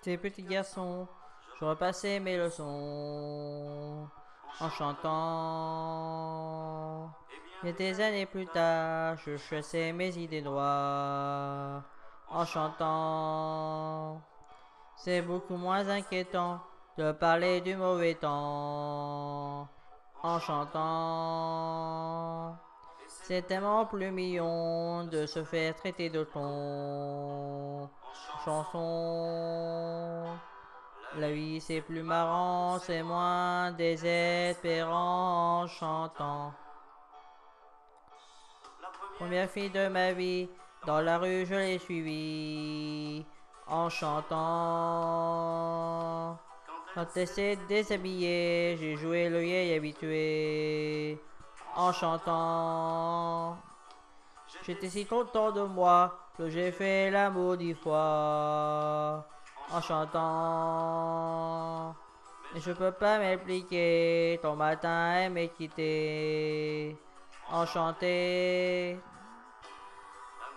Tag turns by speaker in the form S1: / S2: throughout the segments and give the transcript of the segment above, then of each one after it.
S1: J'étais petit garçon, je repassais mes leçons en chantant. Et des années plus tard, je chassais mes idées noires en chantant. C'est beaucoup moins inquiétant de parler du mauvais temps en chantant. C'est tellement plus mignon de se faire traiter de con. Chanson. La vie c'est plus marrant, c'est moins désespérant en chantant. Première fille de ma vie, dans la rue je l'ai suivie en chantant. Quand elle s'est déshabillée, j'ai joué le vieil habitué en chantant. J'étais si content de moi que j'ai fait l'amour 10 fois en chantant. Mais je peux pas m'expliquer, ton matin elle m'est quitté en chanté.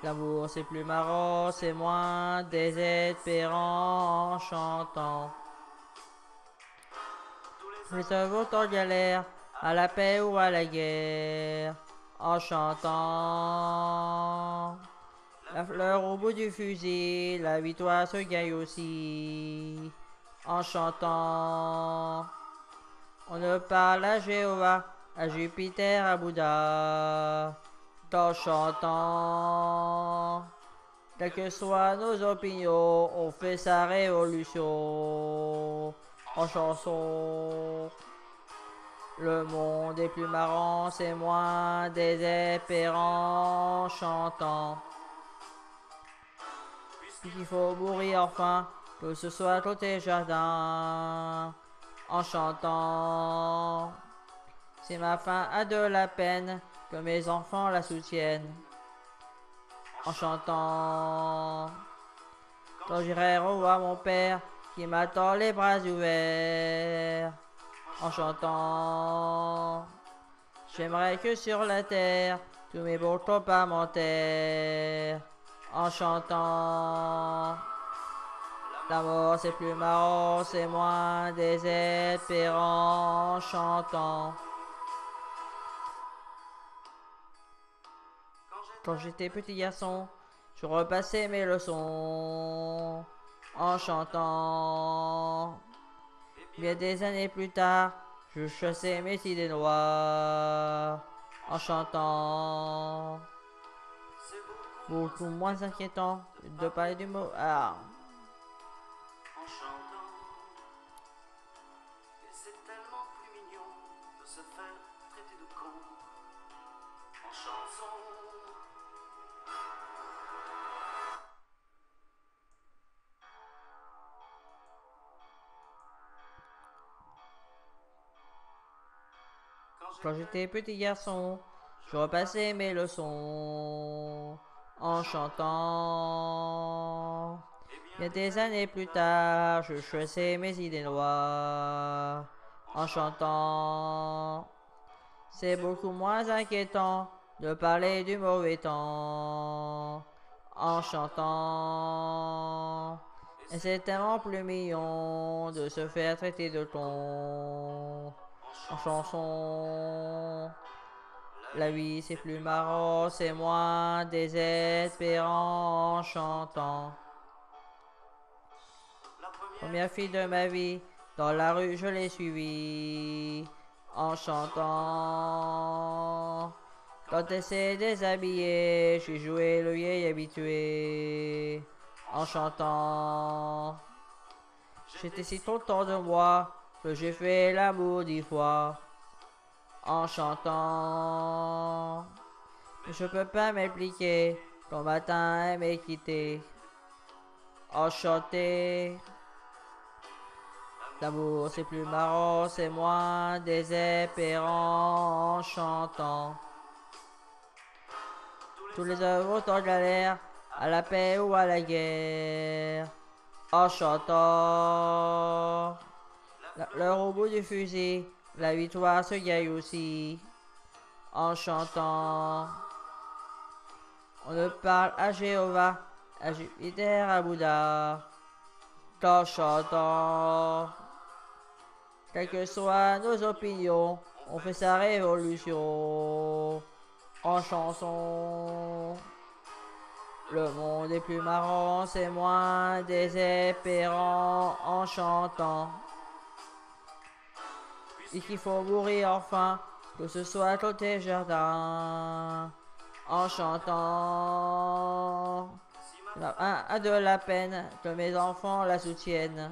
S1: L'amour c'est plus marrant, c'est moins désespérant en chantant. Tous les œuvres en galère, à la paix ou à la guerre, en chantant. La fleur au bout du fusil, la victoire se gagne aussi, en chantant. On ne parle à Jéhovah, à Jupiter, à Bouddha, en chantant. Quelles que soient nos opinions, on fait sa révolution en chanson. Le monde est plus marrant, c'est moins désespérant en chantant. Puisqu'il faut mourir enfin, que ce soit dans tes jardins, en chantant. Si ma fin a de la peine, que mes enfants la soutiennent, en chantant. Quand j'irai revoir mon père, qui m'attend les bras ouverts, en chantant. J'aimerais que sur la terre, tous mes beaux copains m'enterrent, en chantant. La mort c'est plus marrant, c'est moins désespérant en chantant. Quand j'étais petit garçon, je repassais mes leçons en chantant. Bien des années plus tard, je chassais mes idées noires en chantant. Beaucoup moins inquiétant de parler du mot. Ah.
S2: En chantant. Et c'est tellement plus mignon de se faire traiter de con en chanson.
S1: Quand j'étais petit garçon, je repassais mes leçons en chantant. Bien des années plus tard, je chassais mes idées noires en chantant. C'est beaucoup moins inquiétant de parler du mauvais temps en chantant. Et c'est tellement plus mignon de se faire traiter de con en chanson. La vie c'est plus marrant, c'est moins désespérant en chantant. Première fille de ma vie, dans la rue je l'ai suivie en chantant. Quand elle s'est déshabillée, j'ai joué le vieil habitué en chantant. J'étais si content de moi que j'ai fait l'amour 10 fois en chantant. Mais je peux pas m'expliquer, ton matin elle m'est quitté en chanté. L'amour c'est plus marrant, c'est moins désespérant en chantant. Tous les œuvres en galère, à la paix ou à la guerre, en chantant. L'heure au bout du fusil, la victoire se gagne aussi, en chantant. On ne parle à Jéhovah, à Jupiter, à Bouddha, en chantant. Quelles que soient nos opinions, on fait sa révolution en chanson. Le monde est plus marrant, c'est moins désespérant en chantant. Et qu'il faut mourir enfin, que ce soit dans tes jardins, en chantant. A de la peine que mes enfants la soutiennent,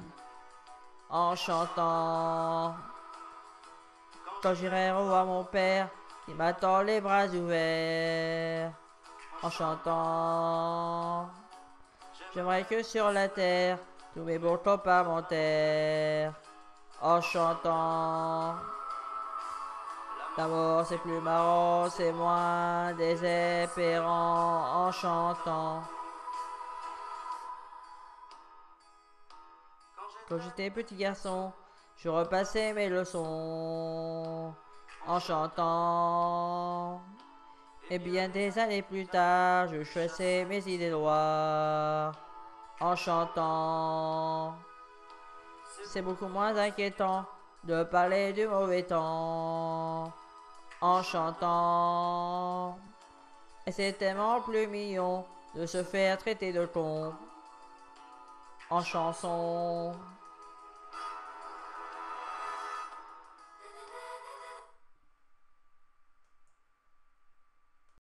S1: en chantant. Quand j'irai revoir mon père, qui m'attend les bras ouverts, en chantant. J'aimerais que sur la terre, tous mes bons copains m'enterrent, en chantant. La mort c'est plus marrant, c'est moins désespérant, en chantant. Quand j'étais petit garçon, je repassais mes leçons en chantant. Et bien des années plus tard, je choisissais mes idées noires en chantant. C'est beaucoup moins inquiétant de parler du mauvais temps en chantant. Et c'est tellement plus mignon de se faire traiter de con en chanson.